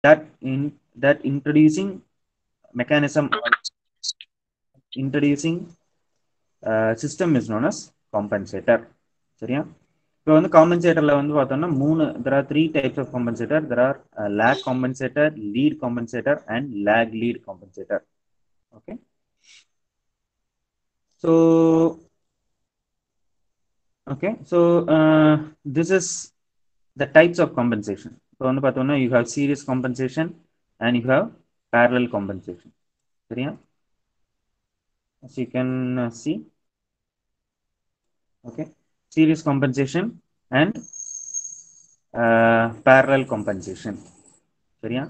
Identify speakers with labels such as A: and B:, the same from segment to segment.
A: that introducing mechanism or introducing system is known as compensator. சரியா? இப்போ வந்து காம்பன்சேட்டர்ல வந்து பார்த்தோம்னா there are three types of compensator. There are lag compensator, lead compensator, and lag lead compensator. Okay. So this is the types of compensation. இப்போ வந்து பார்த்தோம்னா you have series compensation and you have parallel compensation. சரியா? As you can see, okay, series compensation and parallel compensation. சரியா?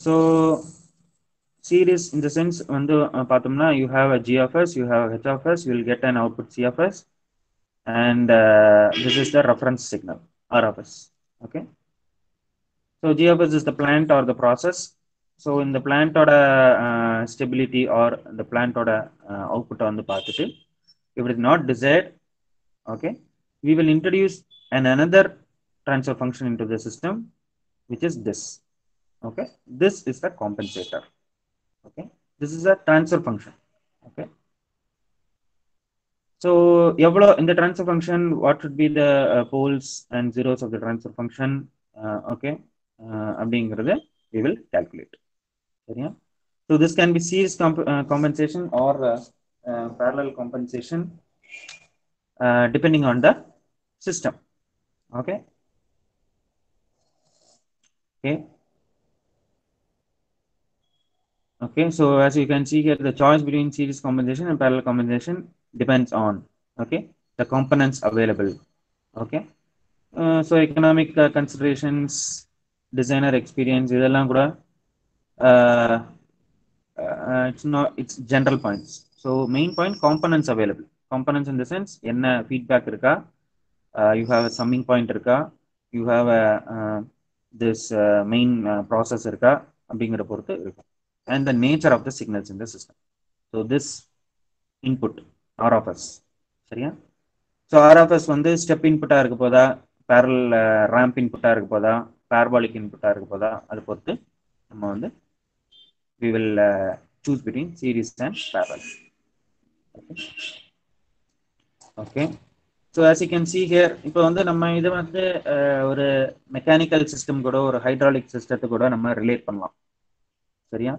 A: So series in the sense வந்து பார்த்தோம்னா you have a g of s, you have h of s, you will get an output c of s, and this is the reference signal r of s. Okay, so g of s is the plant or the process. So in the plant or stability or the plant or output on the பார்த்துட்டு if it is not desired, okay, we will introduce another transfer function into the system, which is this. Okay, this is the compensator. Okay, this is a transfer function. Okay, so in the transfer function, what should be the poles and zeros of the transfer function? Okay, அப்படிங்கிறத we will calculate. சரியா? So this can be series compensation or parallel compensation depending on the system. Okay. Okay. Okay, so as you can see here, the choice between series compensation and parallel compensation depends on, okay, the components available. Okay, so economic considerations, designer experience, இதெல்லாம் கூட it's general points. So main point, components available. Components in the sense, என்ன feedback இருக்கா, you have a summing point இருக்கா, you have a this main process இருக்கா அப்படிங்கிற பொறுத்து இருக்கும். And the nature of the signals in the system. So this input R of S. சரியா? So R of S வந்து step input இருக்க போதா, parallel ramp input இருக்க போதா, parabolic input இருக்க போதா, அது பொறுத்து நம்ம வந்து we will choose between series and parallel. Okay. Okay. So as you can see here, இப்போ வந்து நம்ம இது வந்து ஒரு மெக்கானிக்கல் சிஸ்டம் கூட ஒரு ஹைட்ராலிக் சிஸ்டத்தை கூட நம்ம ரிலேட் பண்ணலாம். சரியா?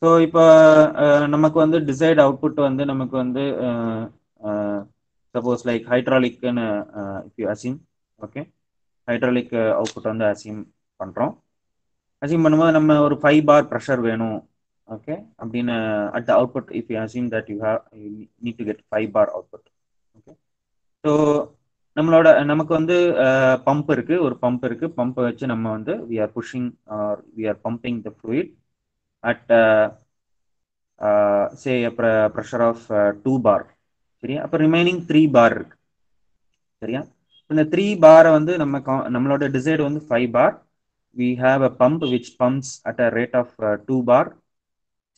A: ஸோ இப்போ நமக்கு வந்து டிசைட் அவுட்புட் வந்து நமக்கு வந்து சப்போஸ் லைக் ஹைட்ராலிக்னு if you assume, okay, hydraulic output வந்து அசியூம் பண்ணுறோம். அசியூம் பண்ணும்போது நம்ம ஒரு 5 bar ப்ரெஷர் வேணும், ஓகே, அப்படின்னு at the output if you assume that you need to get 5 bar output. Okay, so நமக்கு வந்து பம்ப் இருக்கு, ஒரு பம்ப் இருக்கு, பம்பை வச்சு நம்ம வந்து we are pushing or we are pumping the fluid at say a pressure of 2 bar. சரியா? அப்போ ரிமைனிங் 3 bar இருக்கு. சரியா? இந்த 3 bar வந்து நம்மளோட டிசைட் வந்து 5 bar. We have a pump which pumps at a rate of 2 bar.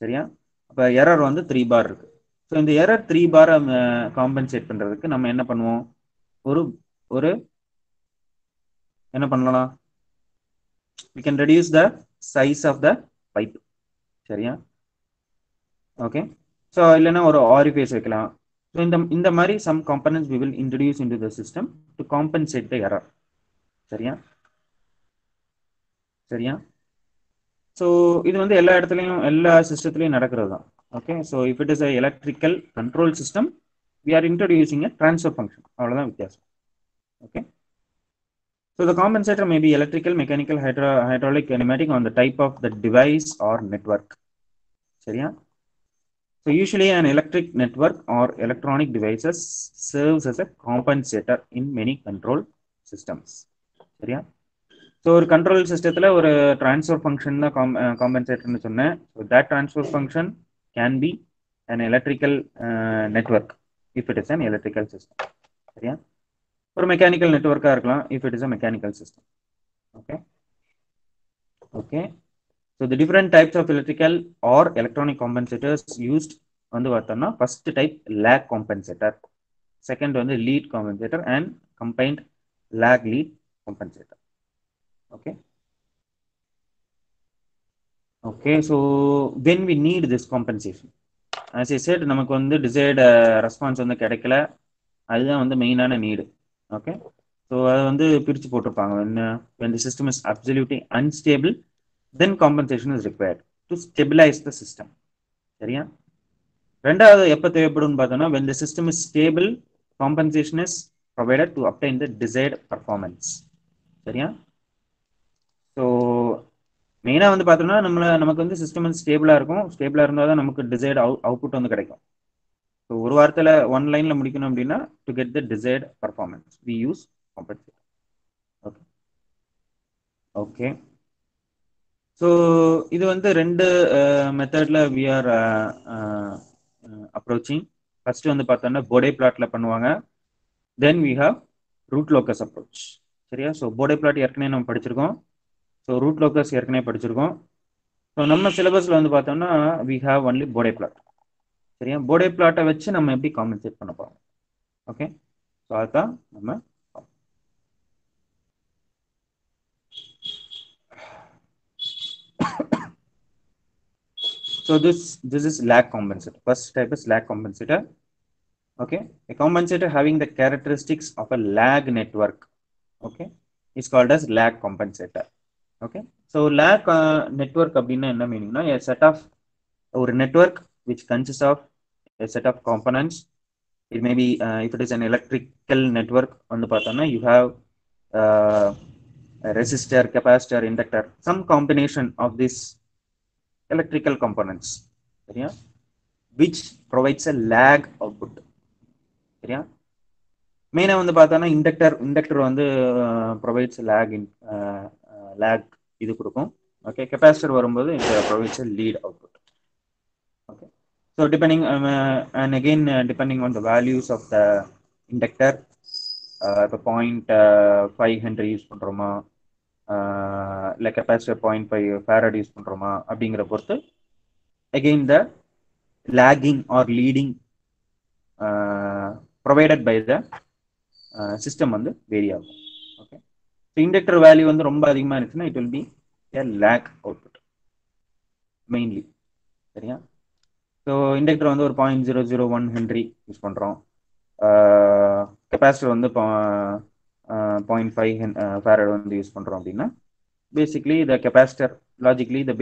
A: சரியா? அப்போ எரர் வந்து 3 bar இருக்கு. ஸோ இந்த எரர் 3 bar காம்பன்சேட் பண்றதுக்கு நம்ம என்ன பண்ணுவோம், ஒரு என்ன பண்ணலாம், we can reduce the size of the pipe. சரியா? ஓகே, ஸோ இல்லைன்னா ஒரு ஆரிஃபேஸ் வைக்கலாம். ஸோ இந்த மாதிரி some components we will introduce into the system to compensate the error. சரியா? சரியா? ஸோ இது வந்து எல்லா இடத்துலையும் எல்லா சிஸ்டத்துலையும் நடக்கிறது தான். Okay, so if it is a electrical control system, we are introducing a transfer function. அவ்வளோதான் வித்தியாசம். Okay, so the compensator may be electrical, mechanical, hydraulic, pneumatic on the type of the device or network. சரியா? So usually an electric network or electronic devices serves as a compensator in many control systems. சரியா? So ஒரு control சிஸ்டத்தில் ஒரு transfer function தான் காம்பன்சேட்டர்னு சொன்னேன். So that transfer function can be an electrical network if it is an electrical system. சரியா? ஒரு mechanical நெட்ஒர்க்காக இருக்கலாம் if it is a mechanical system. Okay. Okay, so the different types of electrical or electronic compensators used வந்து பார்த்தோம்னா first type lag compensator, second வந்து lead compensator and combined lag lead compensator. Okay, Okay, so when we need this compensation, as I said, நமக்கு வந்து desired response வந்து கிடைக்கல, அதுதான் வந்து மெயினான நீடு. ஓகே, ஸோ அதை வந்து பிரித்து போட்டிருப்பாங்க. when the system is absolutely unstable, then compensation is required to stabilize the system. சரியா? ரெண்டாவது எப்போ தேவைப்படும்னு பார்த்தோம்னா when the system is stable, compensation is provided to obtain the desired performance. சரியா? ஸோ மெயினாக வந்து பார்த்தோம்னா நமக்கு வந்து சிஸ்டம் வந்து ஸ்டேபிளாக இருக்கும். ஸ்டேபிளாக இருந்தால் தான் நமக்கு டிசைர்ட் அவுட்புட் வந்து கிடைக்கும். ஸோ ஒரு வாரத்தில் ஒன் லைனில் முடிக்கணும் அப்படின்னா to get the desired performance we use compensate. Okay okay so இது வந்து ரெண்டு மெத்தடில் வி ஆர் அப்ரோச்சிங். ஃபர்ஸ்ட் வந்து பார்த்தோம்னா போடே பிளாட்ல பண்ணுவாங்க. Then we have root locus approach. சரியா? ஸோ போடே பிளாட் ஏற்கனவே நம்ம படிச்சிருக்கோம். ஸோ ரூட் லோக்கஸ் ஏற்கனவே படிச்சிருக்கோம். ஸோ நம்ம சிலபஸில் வந்து பார்த்தோம்னா வி ஹாவ் ஒன்லி போடே பிளாட். சரியா? போடே பிளாட்டை வச்சு நம்ம எப்படி காம்பன்சேட் பண்ண போகிறோம். ஓகே, ஸோ அதுதான் நம்ம so this is lag compensator. First type is lag compensator. Okay, a compensator having the characteristics of a lag network, okay, is called as lag compensator. Okay, so lag network அப்படின்னா என்ன மீனிங்னா a set of ஒரு network which consists of a set of components. It may be if it is an electrical network வந்து பார்த்தோம்னா you have a resistor, capacitor, inductor, some combination of this electrical components, சரியா, which provides a lag output. சரியா? மெயினாக வந்து பார்த்தோன்னா inductor வந்து provides lakh இது கொடுக்கும். ஓகே, கெப்பாசிட்டர் வரும்போது இது provides lead output. Okay, so depending and again depending on the values of the inductor, இப்போ 0.5 ஹென்ரி யூஸ் பண்ணுறோமா இல்லை கெப்பாசிட்டர் 0.5 ஃபேரட் யூஸ் பண்ணுறோமா அப்படிங்கிற பொறுத்து again the lagging or leading provided by the system வந்து vary ஆகும். ஓகே, ஸோ இண்டக்டர் வேல்யூ வந்து ரொம்ப அதிகமாக இருந்துச்சுன்னா it will be a lag output mainly. சரியா? ஸோ இண்டக்டர் வந்து ஒரு 0.001 ஹென்ரி யூஸ் பண்ணுறோம், கெப்பாசிட்டர் வந்து 0.5 ஃபேரட் வந்து யூஸ் பண்ணுறோம் அப்படின்னா basically the capacitor logically the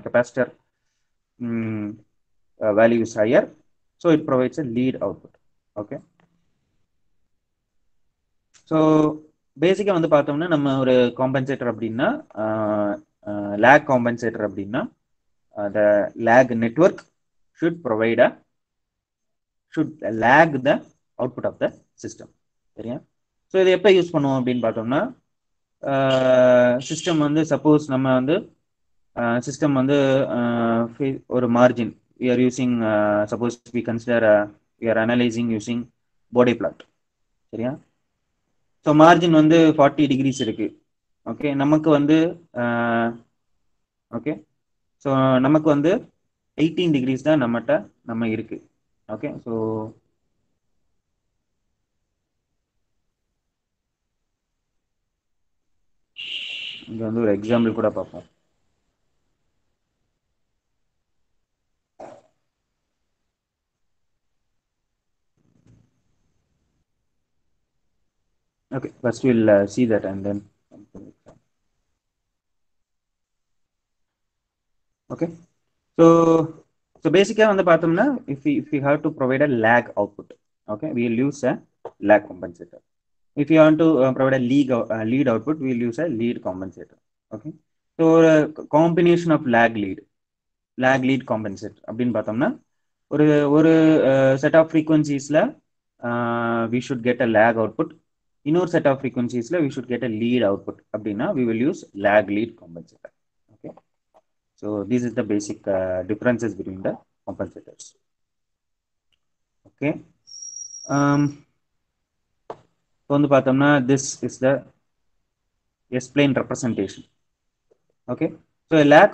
A: capacitor value is higher, so it provides a lead output. Okay, so பேசிக்காக வந்து பார்த்தோம்னா நம்ம ஒரு காம்பன்சேட்டர் அப்படின்னா லேக் காம்பன்சேட்டர் அப்படின்னா the lag network should lag the output of the system. சரியா? ஸோ இதை எப்போ யூஸ் பண்ணுவோம் அப்படின்னு பார்த்தோம்னா சிஸ்டம் வந்து சப்போஸ் நம்ம வந்து சிஸ்டம் வந்து ஒரு margin we are using suppose we consider we are analyzing using body plot. சரியா? ஸோ மார்ஜின் வந்து 40 degrees இருக்கு. ஓகே, நமக்கு வந்து ஓகே, ஸோ நமக்கு வந்து 18 degrees தான் நம்ம இருக்கு. ஓகே, ஸோ இங்கே வந்து ஒரு எக்ஸாம்பிள் கூட பார்ப்போம். Okay, first we'll see that and then. Okay, so basically வந்து பார்த்தோம்னா if we have to provide a lag output, okay, we will use a lag compensator. If you want to provide a lead output, we will use a lead compensator. Okay, so combination of lag lead compensate அப்படின்னு பார்த்தோம்னா ஒரு set of frequencies-ல we should get a lag output. இன்னொரு set of frequencies-ல we should get a lead output அப்படின்னா we will use lag lead compensator. Okay, so this is the basic differences between the compensators. Okay, வந்து பார்த்தோம்னா this is the S-plane representation. Okay, so lag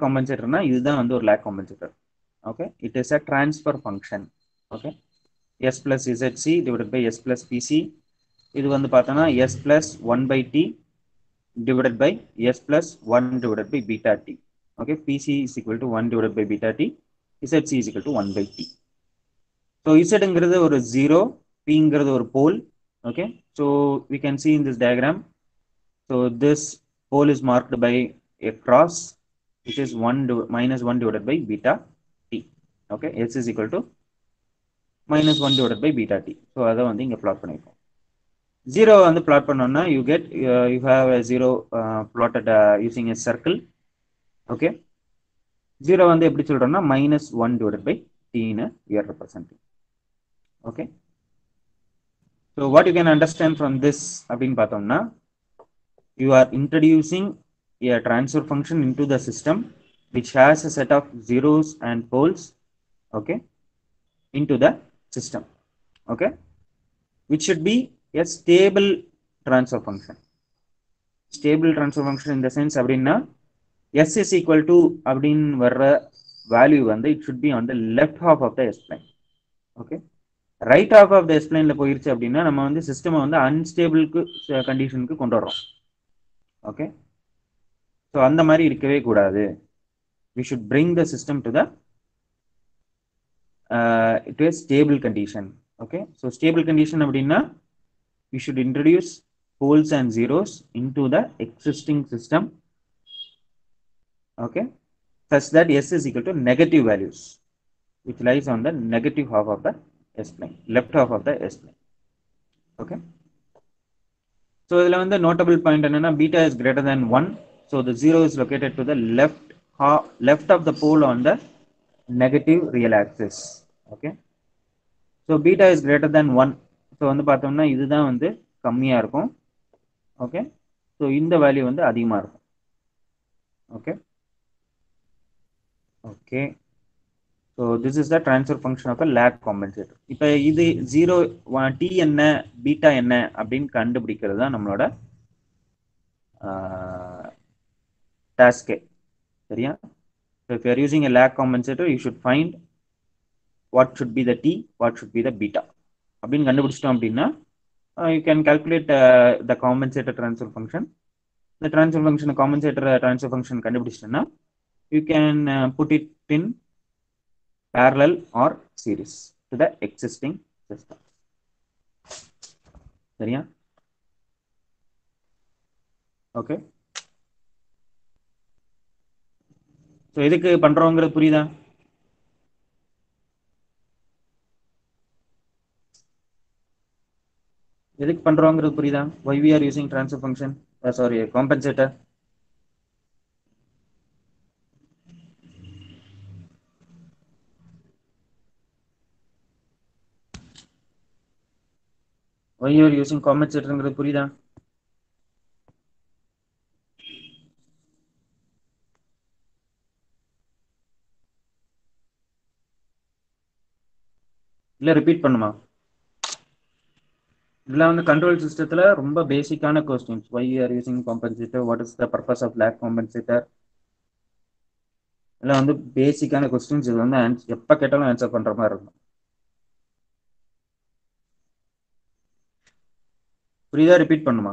A: compensatorனா இதுதான் வந்து ஒரு lag compensator. Okay, it is a transfer function. Okay, S plus ZC divided by S plus PC. இது வந்து பார்த்தோம்னா S plus 1 by T divided by S plus 1 divided by beta T. Okay, PC is equal to 1 divided by beta t, ZC is equal to 1 by t. So Zங்கிறது ஒரு 0, Pங்கிறது ஒரு pole. Okay, so we can see in this diagram. So this pole is marked by a cross, which is minus 1 divided by beta t. Okay, S is equal to minus 1 divided by beta t. So அதை வந்து இங்க plot பண்ணிருக்கோம். 0 வந்து plot பண்ணோம்னா you have a 0 plotted using a circle. Okay, 0 வந்து எப்படி சொல்றோம்னா minus 1 divided by t ன்னு we are representing. Okay, so what you can understand from this அப்படின்னு பார்த்தோம்னா you are introducing a transfer function into the system which has a set of zeros and poles, okay, into the system, okay, which should be a stable transfer function. Stable transfer function in the sense அப்படின்னா s is equal to அப்படின்னு வர்ற value வந்து it should be on the left half of the s plane. Okay, right half of the s plane ல போயிருச்சு அப்படின்னா நம்ம வந்து system வந்து unstable கண்டிஷனுக்கு கொண்டு வரோம். Okay, so அந்த மாதிரி இருக்கவே கூடாது. We should bring the system to a stable condition. Okay, so stable condition அப்படின்னா we should introduce poles and zeros into the existing system, okay, such that s is equal to negative values which lies on the negative half of the s plane, left half of the s plane. Okay, so இதுல வந்து notable point என்னன்னா beta is greater than 1, so the 0 is located to the left of the pole on the negative real axis. Okay, so beta is greater than 1, so வந்து பார்த்தோம்னா இதுதான் வந்து கம்மியா இருக்கும். Okay, so இந்த வேல்யூ வந்து அதிகமா இருக்கும். Okay, okay, so this is the transfer function of a lag compensator. இப்போ இது 0 t என்ன பீட்டா என்ன அப்படின்னு கண்டுபிடிக்கிறது தான் நம்மளோட task. சரியா? So if you are using a lag compensator, you should find what should be the t, what should be the beta. அப்படின்னு கண்டுபிடிச்சிட்டோம் அப்படின்னா you can calculate the compensator transfer function. The transfer function compensator transfer function கண்டுபிடிச்சிட்டோம்னா you can put it in parallel or series to the existing system. சரியா? Okay, so எதுக்கு பண்றோங்கிறது புரியுதா? எதுக்கு பண்றோங்கிறது புரியுதா? Why we are using transfer function, sorry, compensator? Why you are using compensatorங்கிறது புரியுதா? இல்ல repeat பண்ணுமா? இதெல்லாம் வந்து கண்ட்ரோல் சிஸ்டத்துல ரொம்ப பேசிக்கான questions. Why you are using compensator, what is the purpose of lag compensator, இதெல்லாம் வந்து பேசிக்கான கொஸ்டின்ஸ். இது வந்து எப்ப கேட்டாலும் ஆன்சர் பண்ற மாதிரி இருக்கும். புரியுதா? ரிப்பீட் பண்ணுமா?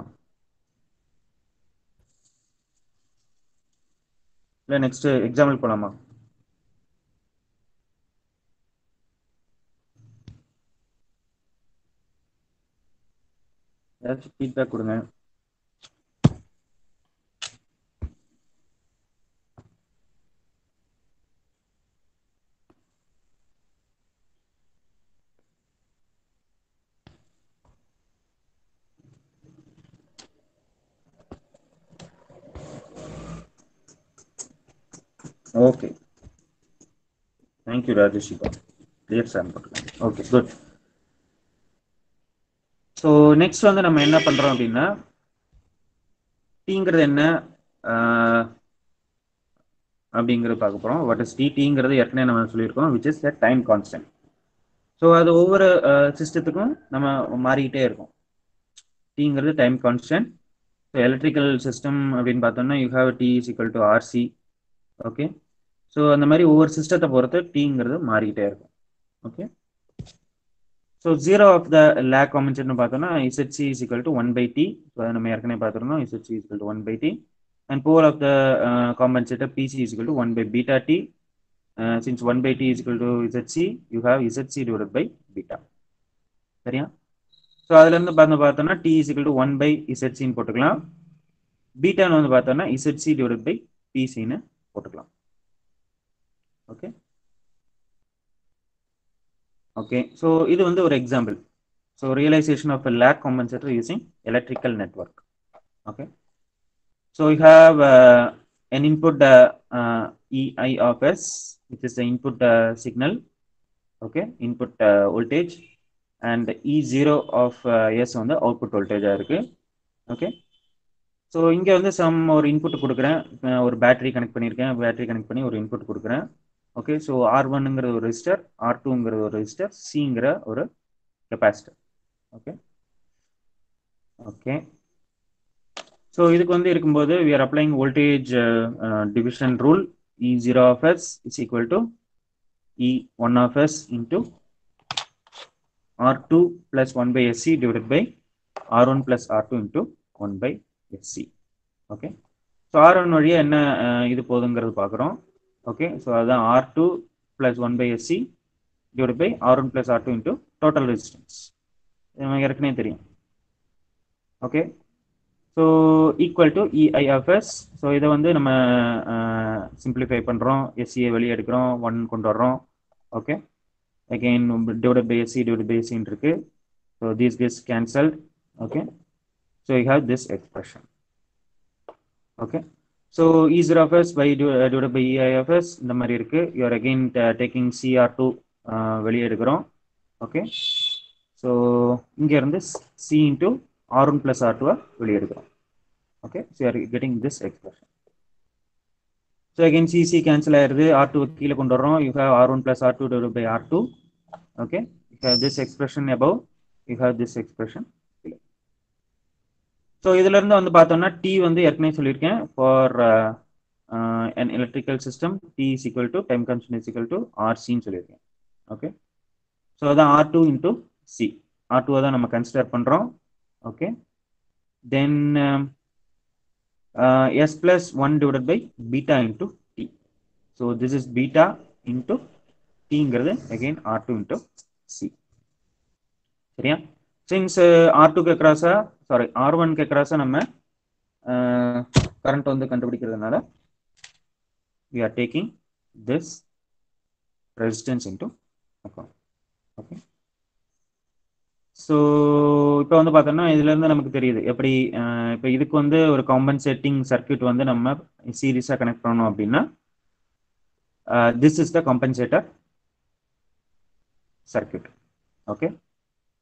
A: இல்ல நெக்ஸ்ட் எக்ஸாம்பிள் போலாமா? ஏதாச்சும் ஃபீட்பேக் கொடுங்க. ஓகே, தேங்க்யூ ராஜேஷிகா. Clear sir. Okay, good. So next வந்து நம்ம என்ன பண்றோம் அப்படின்னா டீங்கிறது என்ன அப்படிங்கிறது பார்க்க போறோம். வாட் இஸ் டீங்கிறது ஏற்கனவே நம்ம சொல்லியிருக்கோம், which is the time constant. So அது ஒவ்வொரு சிஸ்டத்துக்கும் நம்ம மாறிக்கிட்டே இருக்கும். டீங்கிறது time constant. So electrical system அப்படின்னு பார்த்தோம்னா you have T is equal to RC. Okay, so அந்த மாதிரி ஒவ்வொரு சிஸ்டத்தை பொறுத்து டீங்கிறது மாறிக்கிட்டே இருக்கும். Okay, so zero of the lag காம்பன்சேட்னு பார்த்தோம்னா ZC is equal to 1 by t. So அதை நம்ம ஏற்கனவே பார்த்துருந்தோம். ZC is equal to 1 by t. and pole of the compensator PC is equal to 1 by beta t. Since 1 by t is equal to ZC, you have ZC divided by beta. சரியா? So அதுல இருந்து பார்த்தோம்னா t is equal to 1 by ZC ன்னு போட்டுக்கலாம். பீட்டான்னு வந்து பார்த்தோம்னா ZC divided by PC ன்னு போட்டுக்கலாம். ஓகே ஓகே ஸோ இது வந்து ஒரு example. So realisation of lag compensator using electrical network. Okay so you have an input EI of S, which is the input signal, okay, input voltage, and E0 of S on the output voltage இருக்கு. Okay so இங்கே வந்து ஒரு input கொடுக்குறேன், ஒரு battery connect பண்ணியிருக்கேன், battery connect பண்ணி ஒரு input கொடுக்குறேன். ஓகே ஸோ R1ங்கிறது ஒரு ரெசிஸ்டர், R2ங்கிறது ஒரு ரெசிஸ்டர், Cங்கிற ஒரு கெப்பாசிட்டர். ஓகே ஓகே ஸோ இதுக்கு வந்து இருக்கும்போது we are applying voltage division rule. E0 of S is equal to E1 of S into R2 plus 1 by SC divided by R1 plus R2 into 1 by SC. Okay so R1 வழியா என்ன இது போதுங்கிறது பார்க்குறோம். Okay so அதுதான் R2 plus 1 by SC divided by R1 plus R2 into total resistance. நமக்கு ஏற்கனவே தெரியும். Okay so equal to EI of S. So இதை வந்து நம்ம சிம்பிளிஃபை பண்ணுறோம், எஸ்சியை வெளியே எடுக்கிறோம், 1 கொண்டு வர்றோம். Okay again divided by SC divided by SC இருக்கு. So this gets cancelled. Okay so you have this expression. Okay so E0 of S by divided by EI of S இந்த மாதிரி இருக்கு. You are again taking CR2 வெளியே எடுக்கிறோம். Okay so இங்கே இருந்து C into R1 plus R2 வெளியே எடுக்கிறோம். Okay so are getting this expression. So again CC cancel ஆயிடுது, R2 கீழே கொண்டு வரோம். You have R1 plus R2 divided by R2. Okay you have this expression above, you have this expression. So இதுல இருந்து வந்து பார்த்தோம்னா T வந்து ஏற்கனவே சொல்லியிருக்கேன், for an electrical system T is equal to time constant is equal to RCன்னு சொல்லியிருக்கேன். Okay so அதான் R2 into C. R2 தான் நம்ம கன்சிடர் பண்றோம். Okay, then S plus 1 divided by beta into T. So this is beta into T ங்கிறது again R2 into C. சரியா? Since R2 க்கு கிராஸா sorry R1 க்கு கிராஸா நம்ம கரண்ட் வந்து கண்டுபிடிக்கிறதுனால we are taking this resistance into account. Okay. So இப்போ வந்து பார்த்தோம்னா இதுலேருந்து நமக்கு தெரியுது எப்படி இப்போ இதுக்கு வந்து ஒரு காம்பன்சேட்டிங் சர்க்யூட் வந்து நம்ம சீரீஸாக கனெக்ட் பண்ணணும் அப்படின்னா this is the compensator circuit. Okay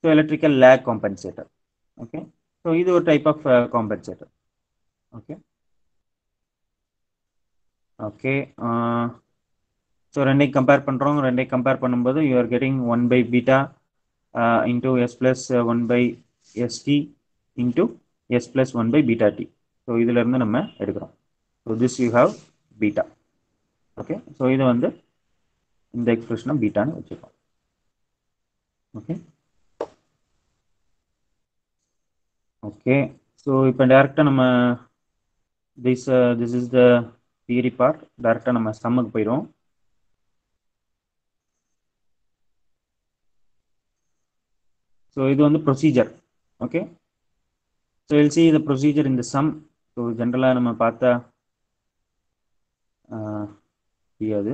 A: so electrical lag compensator. Okay so இது ஒரு type of compensator. Okay okay so ரெண்டையும் கம்பேர் பண்ணுறோம். ரெண்டையும் கம்பேர் பண்ணும்போது you are getting 1 by beta into S plus 1 by ST into S plus 1 by beta T. So இதுல இருந்து நம்ம எடுக்கிறோம். So this you have beta. Okay. So இது வந்து இந்த எக்ஸ்பிரஷனை பீட்டான்னு வச்சுக்கோம். ஓகே ஓகே ஸோ இப்போ டேரெக்டாக நம்ம this is the theory part. டேரெக்டாக நம்ம சம்முக்கு போயிடுவோம். ஸோ இது வந்து procedure. Okay so will see the procedure in the sum. So ஜென்ரலாக நம்ம பார்த்தா தெரியாது.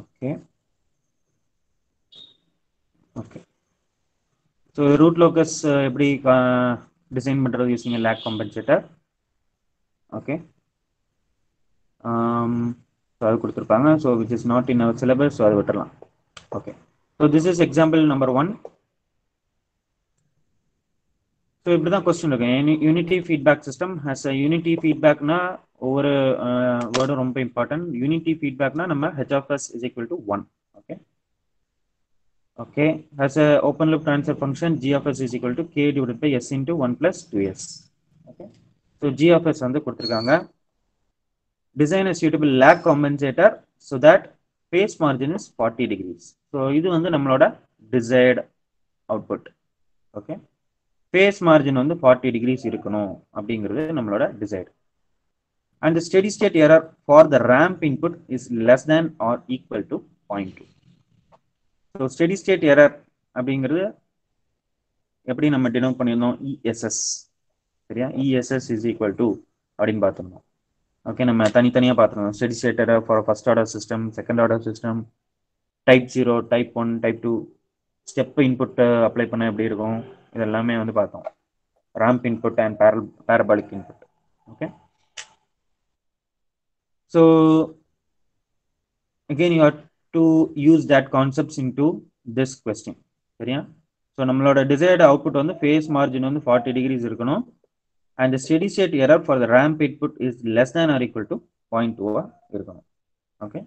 A: Okay okay so root locus எப்படி டிசைன் பண்ணுறது using lag compensator. Okay so அது கொடுத்துருப்பாங்க. So which is not in our syllabus, so அதை விட்டுடலாம். Okay so this is example number 1. So இப்படி தான் கொஸ்டின் இருக்கு. Unity feedback system has a unity ஃபீட்பேக்னா ஒவ்வொரு வேர்டும் ரொம்ப இம்பார்ட்டன்ட். யூனிட்டி ஃபீட்பேக்னா நம்ம h of s is equal to 1. Okay okay has a open loop transfer function g of s is equal to k divided by s into 1 plus 2s. Okay so g of s வந்து கொடுத்துருக்காங்க. Design a suitable lag compensator so that phase margin is 40 degrees. So இது வந்து நம்மளோட desired output. Okay, phase margin வந்து 40 degrees இருக்கணும் அப்படிங்கிறது நம்மளோட decide. And the steady state error for the ramp input is less than or equal to 0.2. So steady state error அப்படிங்கிறது எப்படி நம்ம டினோட் பண்ணியிருந்தோம், ESS. சரியா, ESS is equal to அப்படின்னு பார்த்துருந்தோம். ஓகே, நம்ம தனித்தனியாக பார்த்துருந்தோம். Steady state error for first order system, second order system, type 0, type 1, type 2, step input apply பண்ண எப்படி இருக்கும், இதெல்லாமே வந்து பார்த்தோம். Ramp input and parabolic input. Okay, so again you have to use that concepts into this question. சரியா, so நம்மளோட desired output வந்து phase margin வந்து 40 degrees இருக்கணும். And the steady state error for the ramp input is less than or equal to 0.2 இருக்கணும். Okay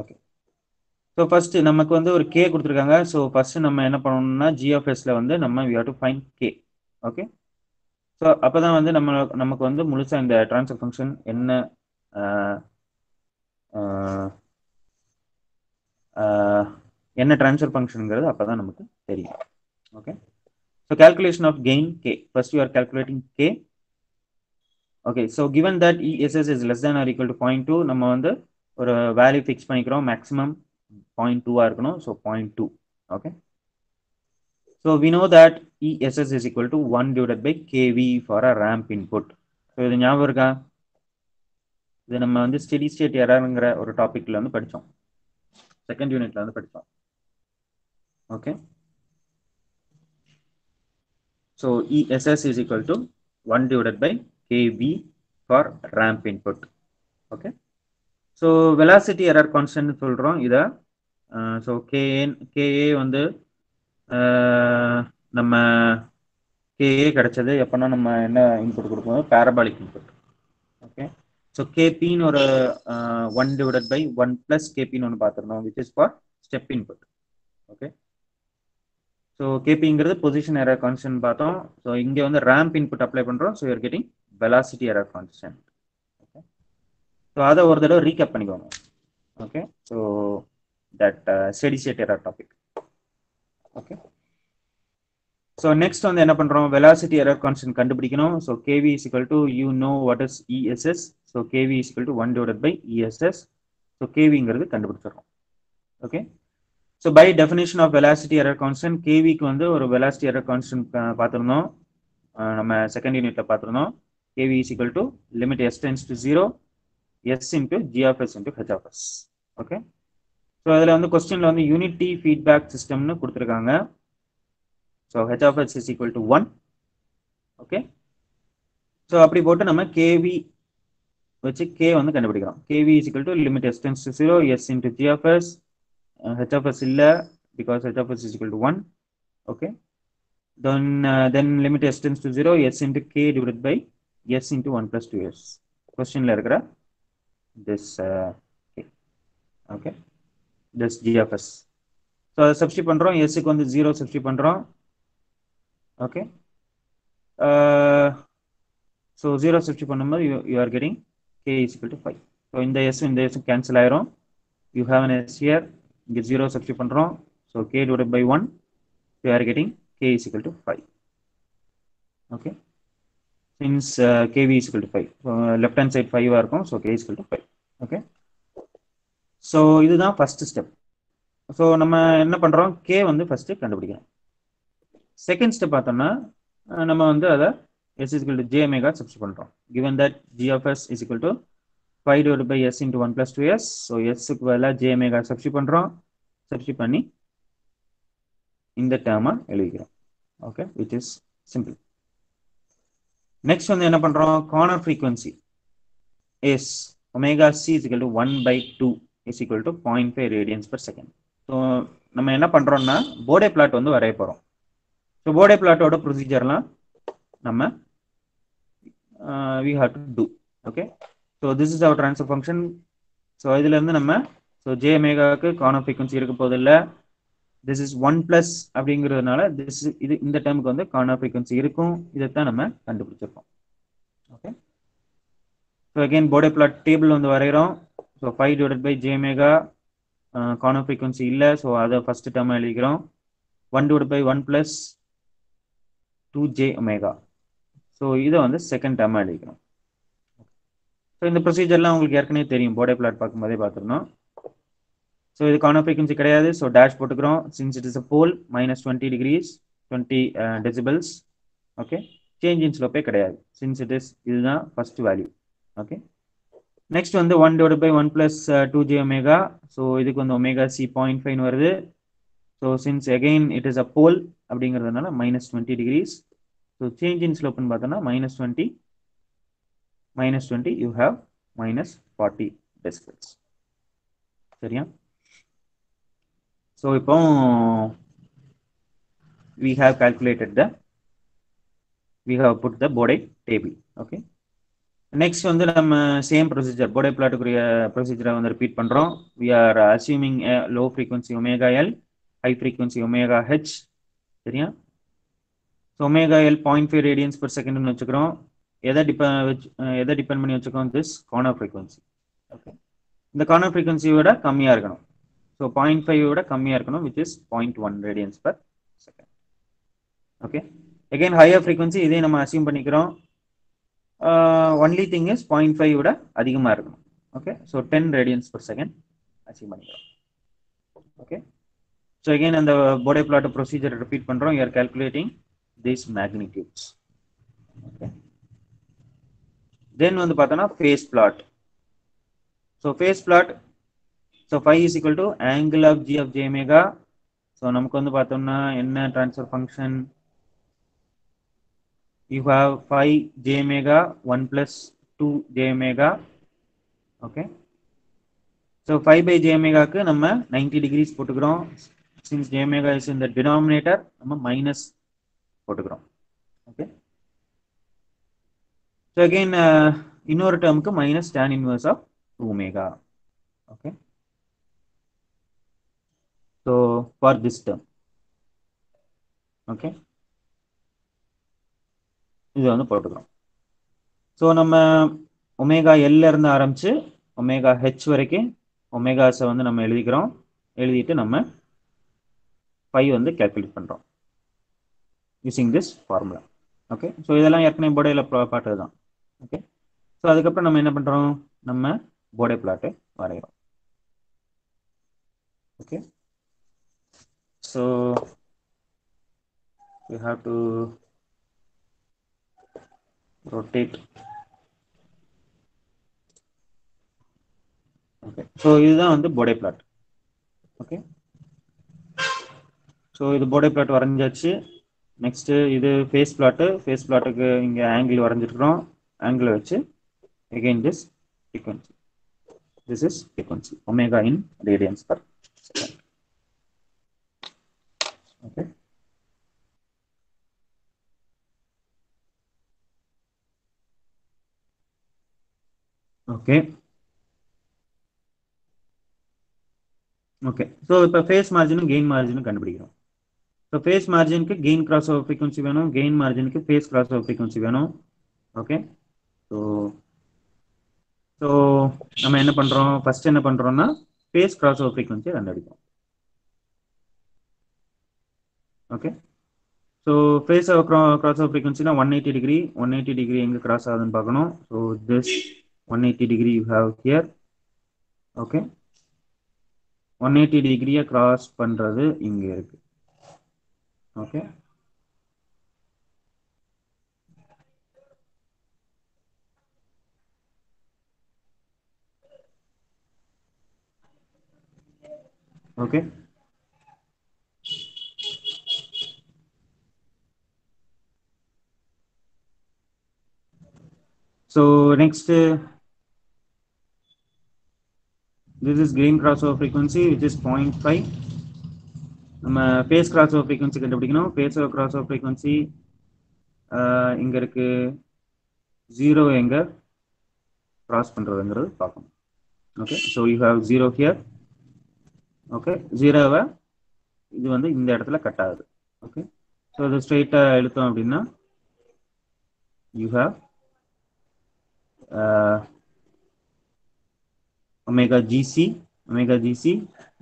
A: okay, so first நமக்கு வந்து ஒரு K கொடுத்துருக்காங்க. ஸோ ஃபர்ஸ்ட் நம்ம என்ன பண்ணணும்னா ஜிஎஃப்எஸ்ல வந்து நம்ம we have to find K. Okay, so அப்போதான் வந்து நமக்கு வந்து முழுசா இந்த ட்ரான்ஸ்ஃபர் ஃபங்க்ஷன் என்ன என்ன ட்ரான்ஸ்ஃபர் ஃபங்க்ஷனுங்கிறது அப்போதான் நமக்கு தெரியும். Okay, so calculation of gain k. First you are calculating k. Okay, so given that ESS is less than or equal to 0.2, நம்ம வந்து ஒரு வேல்யூ ஃபிக்ஸ் பண்ணிக்கிறோம். மேக்ஸிமம் 0.2 இருக்கணும். So 0.2. Okay, so we know that ESS is equal to 1 divided by kV for a ramp input. So இது ஞாபகம் இருக்கா? இது நம்ம வந்து ஸ்டெடி ஸ்டேட் எரர்ங்கிற ஒரு டாபிக்ல வந்து படித்தோம், செகண்ட் யூனிட்ல வந்து படித்தோம். Okay, so ESS is equal to 1 divided by kV for ramp input. Okay, so velocity error constant சொல்றோம் இத. so ka வந்து நம்ம ka கிடைச்சது எப்பனா நம்ம என்ன இன்புட் கொடுப்போம், parabolic input. Okay, so kp ன்னு ஒரு 1 divided by 1 plus kp ன்னு ஒன்று பார்த்துருந்தோம், which is for step input. Okay, so கேபிங்கிறது பொசிஷன் எரர் கான்ஸ்டன்ட் பார்த்தோம். ஸோ இங்கே வந்து ரேம்ப் இன்புட் அப்ளை பண்ணுறோம். So you're getting velocity error constant. Okay, so அதை ஒரு தடவை ரீகேப் பண்ணிக்கோங்க. Okay, so that steady state error topic. Okay, so next வந்து என்ன பண்ணுறோம், வெலாசிட்டி எரர் கான்ஸ்டன்ட் கண்டுபிடிக்கணும். So KV is equal to you know what is ESS. So KV is equal to 1 divided by ESS. So கேவிங்கிறது கண்டுபிடிச்சிடறோம். Okay, so by definition of velocity error constant, கேவிக்கு வந்து ஒரு velocity error constant பார்த்துருந்தோம், நம்ம second யூனிட்ல பார்த்துருந்தோம். KV is equal to limit S tends to 0 S into G of S into H of S. Okay, so அதில் வந்து கொஸ்டின்ல வந்து யூனிட்டி ஃபீட்பேக் சிஸ்டம்னு கொடுத்துருக்காங்க. So H of S is equal to 1. Okay, so அப்படி போட்டு நம்ம கேவி வச்சு கே வந்து கண்டுபிடிக்கிறோம். KV is equal to limit S tends to 0 S into G of S. HFS illa because HFS is equal to 1. Okay, then limit s tends to 0 s into k divided by s into 1 plus 2s. Question la irukra this k. Okay, this GFS. So substitute பண்றோம், s க்கு வந்து 0 substitute பண்றோம். Okay, so 0 substitute பண்ணும்போது you are getting k is equal to 5. So இந்த s cancel ஆயிரும். You have an s here. இங்கே 0 substitute பண்ணுறோம். So k divided by 1, you are getting k is equal to 5. ஓகே, since kv is equal to 5, left hand side 5 இருக்கும். So k is equal to 5. ஓகே, so இதுதான் first step. So நம்ம என்ன பண்ணுறோம், k வந்து ஃபர்ஸ்ட் கண்டுபிடிக்கிறோம். செகண்ட் ஸ்டெப் பார்த்தோம்னா நம்ம வந்து அதை s is equal to j omega substitute பண்ணுறோம். given that g of s is equal to 5 divided by s into 1 plus 2s. So s க்கு பதிலா j omega சப்ஸ்டிட் பண்றோம். சப்ஸ்டிட் பண்ணி இந்த டேர்மை எழுதிக்கிறோம். Okay, which is simple. Next வந்து என்ன பண்றோம், corner frequency is omega c is equal to 1 by 2 is equal to 0.5 radians per second. So நம்ம என்ன பண்றோம்னா போர்டே பிளாட் வந்து வரைய போறோம். ஸோ போர்டே பிளாட்டோட ப்ரொசீஜர்லாம் நம்ம we have to do. Okay, so this is our transfer function. So இதுல இருந்து நம்ம so j omega-க்கு கார்னர் ஃப்ரீக்வன்சி இருக்க போதில்லை. this is 1 plus அப்படிங்கிறதுனால இது இந்த டேர்முக்கு வந்து கார்னர் ஃப்ரீக்வன்சி இருக்கும். இதைத்தான் நம்ம கண்டுபிடிச்சிருக்கோம். Okay, so again Bode plot table வந்து வரைகிறோம். So 5 divided by j omega corner frequency இல்லை. ஸோ அதை ஃபர்ஸ்ட் டேர்மாக எழுதிக்கிறோம். 1 divided by 1 plus 2j omega. So இதை வந்து செகண்ட் டேர்மாக எழுதிக்கணும். ஸோ இந்த ப்ரொசீஜர்லாம் உங்களுக்கு ஏற்கனவே தெரியும், போர்டே பிளாட் பார்க்கும்போதே பார்த்துருந்தோம். ஸோ இது கார்னர் ஃப்ரீக்வன்சி கிடையாது, ஸோ டேஷ் போட்டுக்கிறோம். Since it is a pole -20 degrees 20 decibels. Okay, change in ஸ்லோப்பே கிடையாது, சின்ஸ் இட் இஸ் இதுதான் ஃபர்ஸ்ட் வேல்யூ. ஓகே, நெக்ஸ்ட் வந்து 1 divided by 1 plus 2j omega. So இதுக்கு வந்து omega c 0.5 வருது. So since again it is a pole அப்படிங்கிறதுனால -20 degrees. So change in ஸ்லோப்னு பார்த்தோன்னா -20 you have -40 decibels. சரியா? ஸோ இப்போ we have put the Bode table. Okay, next வந்து நம்ம சேம் ப்ரொசீஜர் போர்டே பிளாட்டுக்குரிய ப்ரொசீஜரை வந்து ரிப்பீட் பண்ணுறோம். we are assuming a low frequency omega L, high frequency omega H. சரியா? So omega L 0.5 radians per second வச்சுக்கிறோம். எதை depend பண்ணி வச்சுக்கோம்? This corner frequency. ஓகே, இந்த கார்னர் ஃப்ரீக்வன்சியோட கம்மியாக இருக்கணும். ஸோ 0.5 விட கம்மியாக இருக்கணும், which is 0.1 radians per second. Okay, again higher frequency இதே நம்ம அசியூம் பண்ணிக்கிறோம். ஒன்லி திங் இஸ் 0.5 விட அதிகமாக இருக்கணும். Okay, so 10 radians per second assume பண்ணிக்கிறோம். ஓகே, ஸோ அகைன் அந்த போர்டே பிளாட் ப்ரொசீஜர் ரிப்பீட் பண்ணுறோம். You are calculating these magnitudes. Okay, then வந்து பார்த்தோன்னா phase plot. So phase plot, so phi is equal to angle of g of j omega. So நமக்கு வந்து பார்த்தோம்னா என்ன transfer function? You have phi j omega 1 plus 2 j omega. Okay, so phi by j omega க்கு நம்ம 90 degrees போட்டுக்கிறோம். Since j omega is in the denominator, நம்ம minus போட்டுக்கிறோம். Okay, so again இன்னொரு டேர்முக்கு minus tan inverse of 2 omega. Okay, so for this term. Okay, இது வந்து போட்டுக்கிறோம். So நம்ம ஒமேகா எல்ல இருந்து ஆரம்பிச்சு ஒமேகா ஹெச் வரைக்கும் ஒமேகாஸை வந்து நம்ம எழுதிக்கிறோம். எழுதிட்டு நம்ம பை வந்து கேல்குலேட் பண்ணுறோம் using this formula. Okay, so இதெல்லாம் ஏற்கனவே போர்டேல பார்த்தது தான். ஓகே, ஸோ அதுக்கப்புறம் நம்ம என்ன பண்ணுறோம்? நம்ம போர்டே பிளாட்டை வரைகிறோம். Okay, so we have to rotate. Okay, so இதுதான் வந்து போர்டே பிளாட். ஓகே, ஸோ இது போர்டே பிளாட் வரைஞ்சாச்சு. நெக்ஸ்ட் இது ஃபேஸ் பிளாட்டு. ஃபேஸ் பிளாட்டுக்கு இங்கே ஆங்கிள் வரைஞ்சிருக்கிறோம். ஆங்கிளை வச்சு again this frequency. This is frequency omega in radians per second. Okay, okay, okay. So இப்போ phase மார்ஜினும் gain மார்ஜினும் கண்டுபிடிக்கிறோம். ஸோ ஃபேஸ் மார்ஜினுக்கு கெயின் கிராஸ் ஓவர் ஃப்ரீக்வன்சி வேணும், கெயின் மார்ஜினுக்கு ஃபேஸ் கிராஸ் ஓவர் ஃப்ரீக்வன்சி வேணும். ஓகே, ஸோ நம்ம என்ன பண்ணுறோம்? ஃபர்ஸ்ட் என்ன பண்ணுறோம்னா ஃபேஸ் கிராஸ் ஓவர் ஃப்ரீக்வன்சியை கண்டுபிடிக்கிறோம். Okay, so phase cross over ஃப்ரீக்வன்சினா 180 டிகிரி. 180 டிகிரி எங்கே கிராஸ் ஆகுதுன்னு பார்க்கணும். So this 180 degree you have here. Okay, 180 டிகிரியை கிராஸ் பண்ணுறது இங்கே இருக்கு. Okay, okay, so next this is gain crossover frequency which is 0.5. நம்ம phase crossover frequency கண்டுபிடிக்கணும். phase crossover frequency இங்க இருக்கு, 0 எங்க cross பண்றதுங்கிறது பார்க்கணும். Okay, so you have 0 here. Okay, 0வை இது வந்து இந்த இடத்துல கட் ஆகுது. ஓகே, ஸோ இது ஸ்ட்ரெயிட்டா எழுத்தோம் அப்படின்னா you have omega GC. Omega GC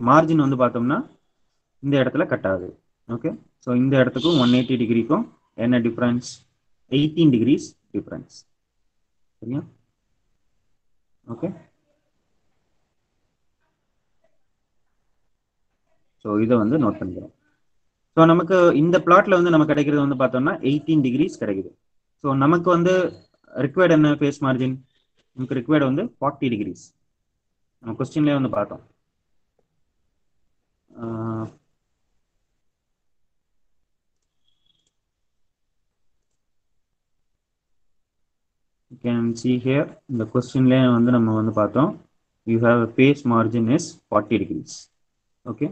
A: margin வந்து பார்த்தோம்னா இந்த இடத்துல கட் ஆகுது. ஓகே, ஸோ இந்த இடத்துக்கும் 180 டிகிரிக்கும் என்ன டிஃபரன்ஸ்? 18 degrees difference. சரியா? ஓகே, ஸோ இதை வந்து நோட் பண்ணிக்கிறோம். ஸோ நமக்கு இந்த பிளாட்ல வந்து நமக்கு கிடைக்கிறது வந்து பார்த்தோம்னா 18 டிகிரிஸ் கிடைக்குது. ஸோ நமக்கு வந்து ரிக்வயர்ட் என்ன ஃபேஸ் மார்ஜின்? நமக்கு ரிக்வயர்டு வந்து 40 டிகிரிஸ். நம்ம கொஸ்டின்லேயே வந்து பார்த்தோம். You can see here இந்த கொஸ்டின்லேயே வந்து நம்ம வந்து பார்த்தோம், you have a phase margin is 40 degrees. Okay,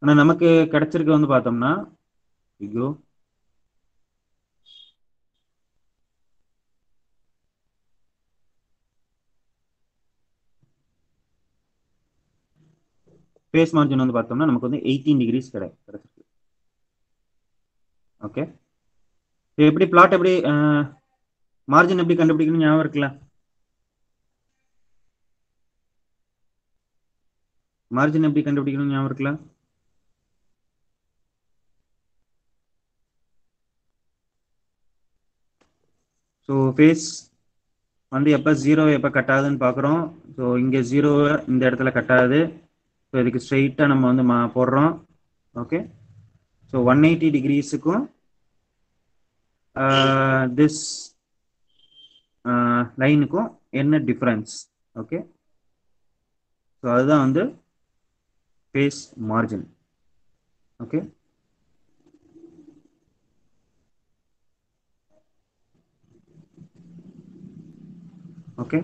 A: ஆனால் நமக்கு கிடைச்சிருக்கு வந்து பார்த்தோம்னா ஐயோ ஃபேஸ் மார்ஜின் வந்து பார்த்தோம்னா நமக்கு வந்து 18 டிகிரிஸ் கிடைச்சிருக்கு. ஓகே, எப்படி பிளாட் எப்படி மார்ஜின் எப்படி கண்டுபிடிக்கணும் ஞாபகம் இருக்குல்ல? மார்ஜின் எப்படி கண்டுபிடிக்கணும் ஞாபகம் இருக்குல்ல? ஸோ ஃபேஸ் வந்து எப்போ ஜீரோவை எப்போ கட்டாதுன்னு பார்க்குறோம். ஸோ இங்கே ஜீரோவை இந்த இடத்துல கட்டாது. ஸோ இதுக்கு ஸ்ட்ரெயிட்டாக நம்ம வந்து போடுறோம். ஓகே, ஸோ 180 டிகிரிஸுக்கும் திஸ் லைனுக்கும் என்ன டிஃப்ரென்ஸ்? ஓகே, ஸோ அதுதான் வந்து phase margin. Okay, okay,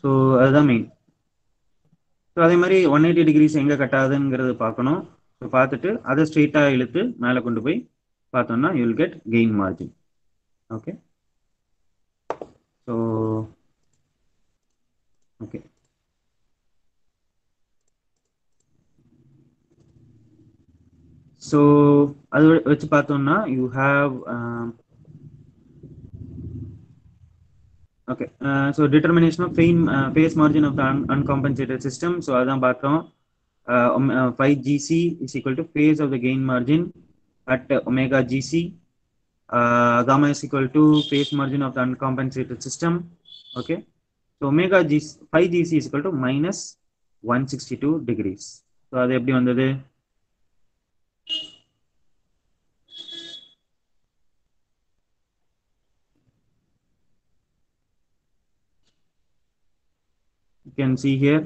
A: so அதுதான் மெயின். ஸோ அதே மாதிரி 180 டிகிரிஸ் எங்கே கட்டாதுங்கிறது பார்க்கணும். ஸோ பார்த்துட்டு அதை ஸ்ட்ரெயிட்டாக இழுத்து மேலே கொண்டு போய் பார்த்தோம்னா you will get gain margin. Okay, so okay, so அது வச்சு பார்த்தோம்னா you have okay, so determination of phase margin of the uncompensated system. So அதான் பார்த்தோம். 5gc is equal to phase of the gain margin at omega gc. Gamma is equal to phase margin of the uncompensated system. Okay, so omega g 5gc is equal to minus 162 degrees. So அது எப்படி வந்தது? You can see here.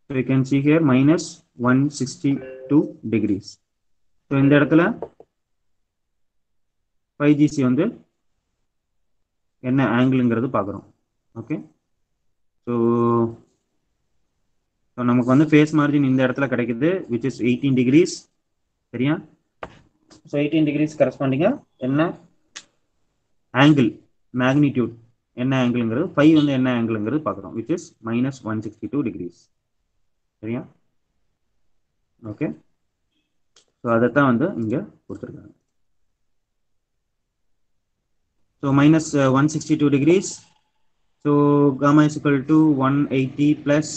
A: So you can see here minus 162 degrees. So இந்த இடத்துல 5gc வந்து என்ன ஆங்கிள்ங்கிறது பார்க்குறோம். Okay, so நமக்கு வந்து ஃபேஸ் மார்ஜின் இந்த இடத்துல கிடைக்குது விச் இஸ் 18 டிகிரிஸ். சரியா? ஸோ 18 டிகிரிஸ் கரஸ்பாண்டிங்காக என்ன ஆங்கிள் மேக்னிடியூட் என்ன ஆங்கிள்ங்கிறது 5 வந்து என்ன ஆங்கிள்ங்கிறது பார்க்குறோம் விச் இஸ் minus 162 டிகிரிஸ். சரியா? ஓகே, ஸோ அதைத்தான் வந்து இங்கே கொடுத்துருக்காங்க. So minus 162 degrees. So gamma is equal to 180 plus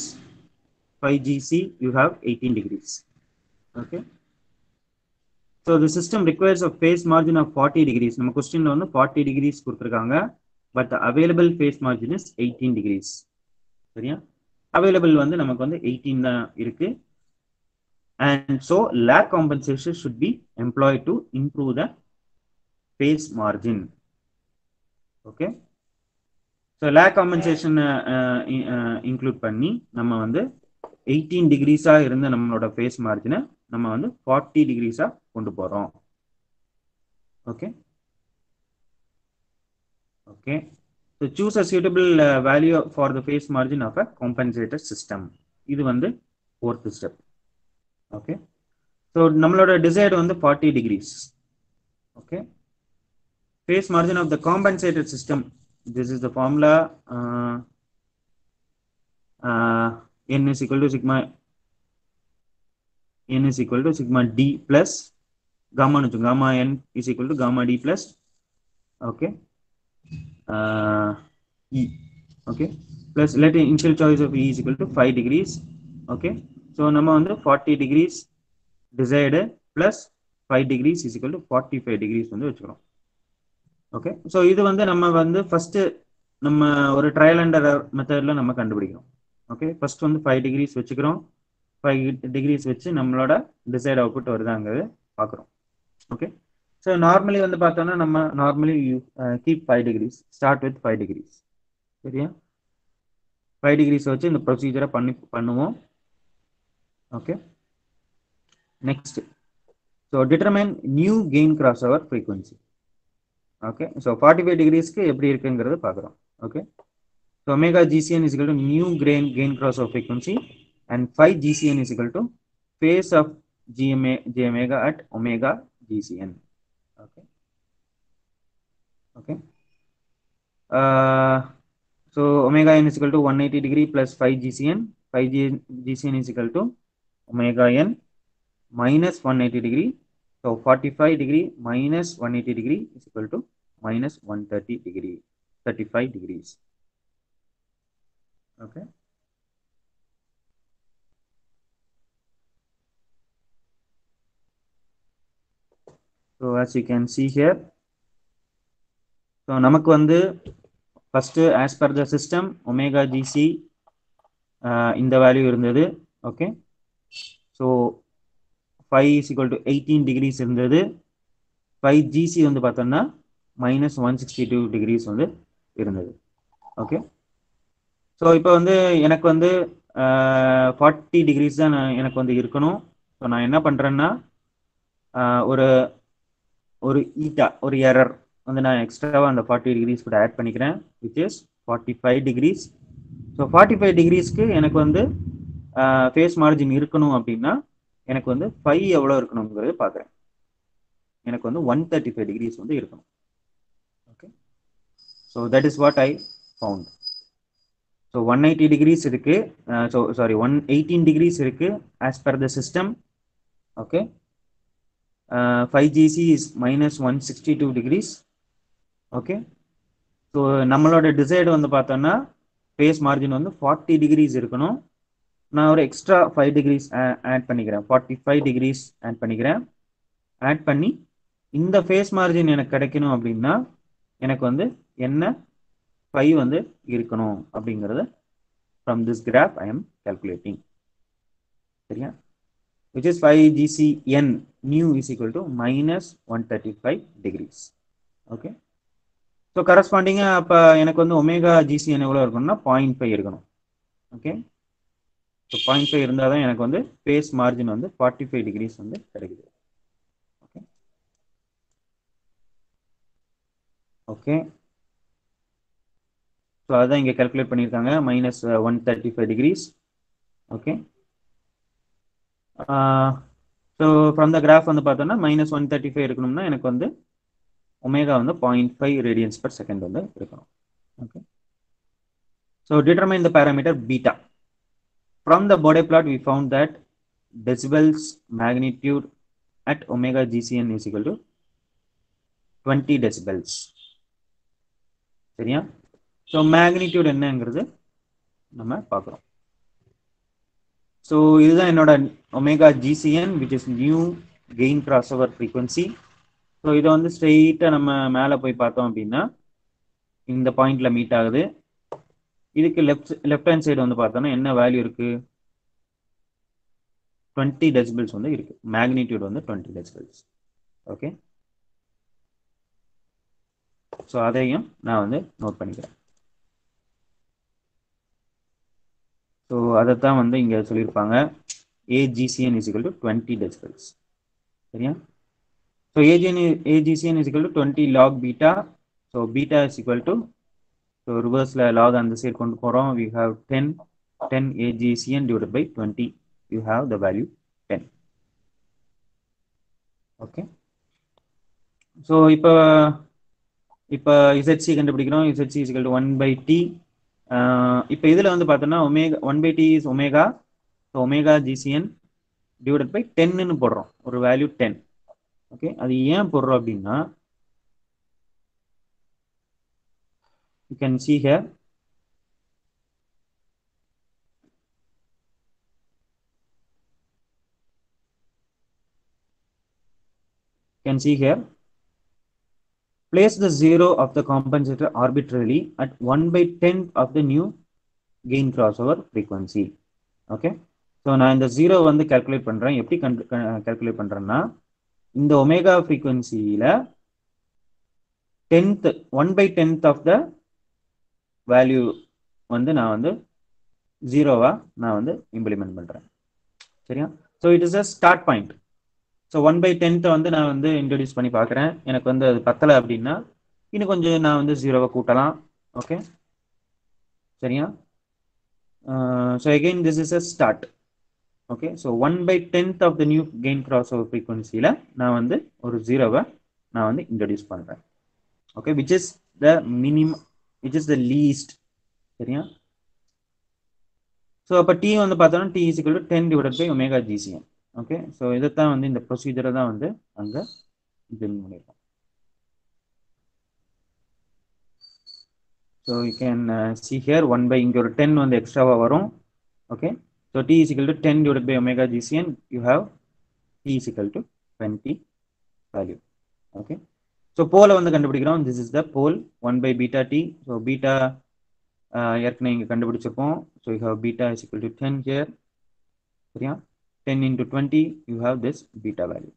A: 5gc. You have 18 degrees. Okay. So the system requires a phase margin of 40 degrees. நம்ம கொஸ்டின்ல வந்து 40 degrees கொடுத்துருக்காங்க. But the available phase margin is 18 degrees. சரியா? Available வந்து நமக்கு வந்து 18 தான் இருக்கு. And so lag compensation should be employed to improve the phase margin. Okay. So lag compensation include பண்ணி நம்ம வந்து 18 டிகிரிஸாக இருந்த நம்மளோட ஃபேஸ் மார்ஜினை நம்ம வந்து 40 டிகிரிஸாக கொண்டு போகிறோம். Okay, okay, so choose a suitable value for the phase margin of a compensated system. இது வந்து 4th ஸ்டெப். ஓகே, ஸோ நம்மளோட டிசைர்டு வந்து 40 degrees. Okay, phase margin of the compensated system. This is the formula. N is equal to sigma d plus gamma n is equal to gamma d plus okay E, okay, plus let initial choice of E is equal to 5 degrees, okay. So நம்ம வந்து 40 degrees desired plus 5 degrees is equal to 45 degrees வந்து வச்சுக்கிறோம். Okay, so இது வந்து நம்ம வந்து first நம்ம ஒரு ட்ரையல் அண்ட் எரர் மெத்தட்ல நம்ம கண்டுபிடிக்கிறோம். ஓகே, ஃபர்ஸ்ட் வந்து 5 degrees வச்சுக்கிறோம். 5 degrees வச்சு நம்மளோட டிசைட் அவுட்புட் வருதாங்கிறது பார்க்குறோம். ஓகே, ஸோ நார்மலி வந்து பார்த்தோம்னா நம்ம normally keep 5 degrees, start with 5 degrees. சரியா, 5 degrees வச்சு இந்த ப்ரொசீஜரை பண்ணுவோம். Okay, next, so determine new gain cross over frequency. Okay, so 45 degreesக்கு எப்படி இருக்குங்கிறது பார்க்குறோம். Okay, so omega GCN is equal to new gain cross over frequency and 5 GCN is equal to phase of J omega at omega GCN. Okay, okay. So omega n is equal to 180 degree plus 5 GCN. 5 GCN is equal to omega n minus 180 degree. So 45 degree minus 180 degree is equal to minus 130 degree, 35 degrees. Okay. So as you can see here, so நமக்கு வந்து first as per the system omega GC இந்த value இருந்தது. Okay, so 5 is equal to 18 degrees இருந்தது. 5 GC வந்து பார்த்தோம்னா minus 162 degrees வந்து இருந்தது. Okay, so இப்போ வந்து எனக்கு வந்து 40 degrees தான் எனக்கு வந்து இருக்கணும். ஸோ நான் என்ன பண்ணுறேன்னா ஒரு ஈட்டா ஒரு எரர் வந்து நான் எக்ஸ்ட்ராவாக அந்த 40 degrees கூட ஆட் பண்ணிக்கிறேன், விச் இஸ் 45 degrees. ஸோ 45 degreesக்கு எனக்கு வந்து ஃபேஸ் மார்ஜின் இருக்கணும் அப்படின்னா எனக்கு வந்து 5 எவ்வளோ இருக்கணுங்கிறது பார்க்குறேன். எனக்கு வந்து 135 degrees வந்து இருக்கணும். Okay, so that is what I found. So 180 degrees இருக்கு, ஸோ சாரி 118 degrees இருக்கு as per the system. Okay, 5 GC is minus 162 degrees. Okay, so நம்மளோட டிசைடு வந்து பார்த்தோம்னா ஃபேஸ் மார்ஜின் வந்து 40 degrees இருக்கணும். நான் ஒரு எக்ஸ்ட்ரா 5 degrees ஆட் பண்ணிக்கிறேன், 45 degrees ஆட் பண்ணிக்கிறேன். ஆட் பண்ணி இந்த ஃபேஸ் மார்ஜின் எனக்கு கிடைக்கணும் அப்படின்னா எனக்கு வந்து என்ன 5 வந்து இருக்கணும் அப்படிங்கிறத from this graph I am calculating. சரியா, which is 5 GCN new is equal to minus 135 degrees. Okay, so corresponding அப்ப எனக்கு வந்து ஒமேகா GCN எவ்வளவு இருக்கணும்னா 0.5 இருக்கணும். ஓகே, ஸோ 0.5 இருந்தால் தான் எனக்கு வந்து ஃபேஸ் மார்ஜின் வந்து 45 degrees வந்து கிடைக்குது. ஓகே, ஓகே, ஸோ அதான் இங்கே கால்குலேட் பண்ணியிருக்காங்க, minus 135 degrees. Okay, so from the graph வந்து பார்த்தோம்னா minus 135 இருக்கணும்னா எனக்கு வந்து ஒமேகா வந்து 0.5 radians per second வந்து இருக்கணும். Okay, so determine the parameter beta. From the Bode plot we found that decibels magnitude at omega GCN is equal to 20 decibels. சரியா, so magnitude என்னங்கிறது நம்ம பார்க்குறோம். ஸோ இதுதான் என்னோட omega GCN which is new gain crossover frequency. So இதை வந்து ஸ்ட்ரெயிட்டாக நம்ம மேலே போய் பார்த்தோம் அப்படின்னா இந்த பாயிண்ட்ல மீட் ஆகுது. இதுக்கு லெஃப்ட் ஹேண்ட் சைடு வந்து பார்த்தோம்னா என்ன வேல்யூ இருக்கு, 20 decibels வந்து இருக்கு. மேக்னிடியூட் வந்து 20 decibels. ஓகே, ஸோ அதையும் நான் வந்து நோட் பண்ணிக்கிறேன். ஸோ அதைத்தான் வந்து இங்கே சொல்லியிருப்பாங்க, AGCN is equal to 20 decibels. சரியா, so AGCN is equal to 20 log beta. So beta is equal to, so ரிவர்ஸில் log அந்த சைடு கொண்டு போகிறோம், we have 10 AGCN divided by 20, you have the value 10. Okay, so இப்போ இப்போ ZC கண்டுபிடிக்கிறோம். ZC is equal to 1/t. இப்போ இதில் வந்து பார்த்தோம்னா omega 1/t is omega. Omega GCN divided by 10ன்னு போடுறோம், ஒரு வேல்யூ 10. ஓகே, அது ஏன் போடுறோம் அப்படின்னா you can see here place the zero of the compensator arbitrarily at 1/10 of the new gain crossover frequency. Okay, so நான் இந்த ஜீரோ வந்து கால்குலேட் பண்ணுறேன். எப்படி கால்குலேட் பண்ணுறேன்னா, இந்த ஒமேகா ஃப்ரீக்வன்சியில் 1/10 ஆஃப் த வேல்யூ வந்து நான் வந்து ஜீரோவா நான் வந்து இம்ப்ளிமெண்ட் பண்ணுறேன். சரியா? So it is a start point. So 1/10 வந்து நான் வந்து இன்ட்ரடியூஸ் பண்ணி பார்க்குறேன். எனக்கு வந்து அது பத்தலை அப்படின்னா இன்னும் கொஞ்சம் நான் வந்து ஜீரோவை கூட்டலாம். ஓகே, சரியா? So again this is a start. Okay, so 1/10 of the new gain cross over ஃப்ரீக்வன்சியில் நான் வந்து ஒரு ஜீரோவை நான் வந்து இன்ட்ரடியூஸ் பண்ணுறேன். Okay, which is the minimum, which is the least. சரியா? ஸோ அப்போ டி வந்து பார்த்தோம்னா T is equal to 10 divided by omega GCN. Okay, so இதைத்தான் வந்து இந்த ப்ரொசீஜரை தான் வந்து அங்கே இம்ப்ளிமெண்ட் பண்ணியிருக்கோம். So you can see here 1/, இங்கே ஒரு 10 வந்து எக்ஸ்ட்ராவாக வரும். Okay, so T is equal to 10 divided by omega GCN. You have T is equal to 20 value. Okay, so போலை வந்து கண்டுபிடிக்கிறோம். This is the pole 1/β t. So beta ஏற்கனவே இங்கே கண்டுபிடிச்சிருப்போம். So you have beta is equal to 10 here. சரியா? 10 into 20, you have this beta value.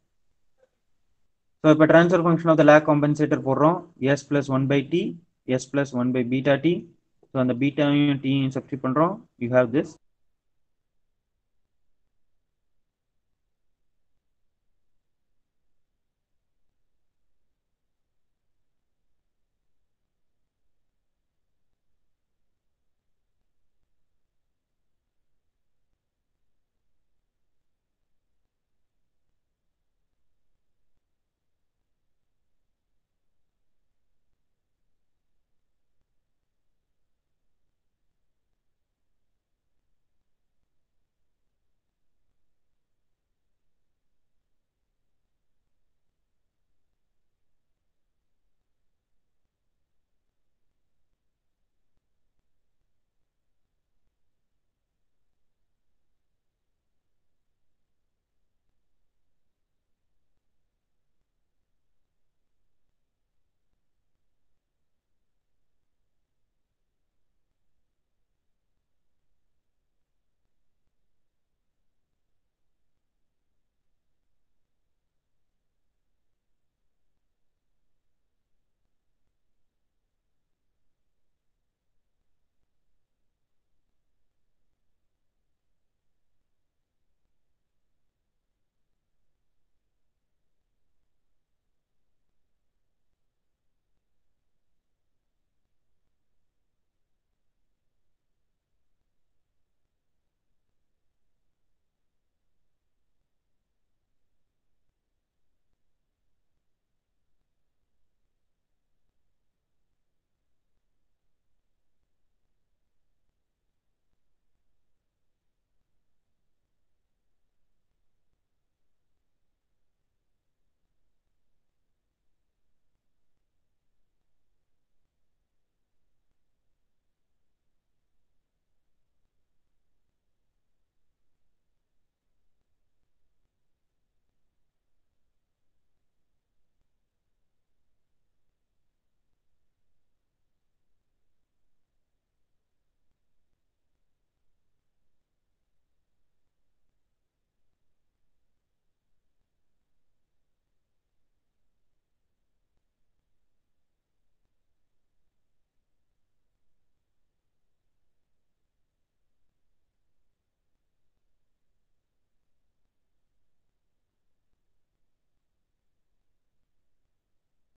A: So இப்போ transfer function of the lag compensator போடுறோம். s plus 1/t, s plus 1/βt. So அந்த beta t substitute பண்றோம். You have this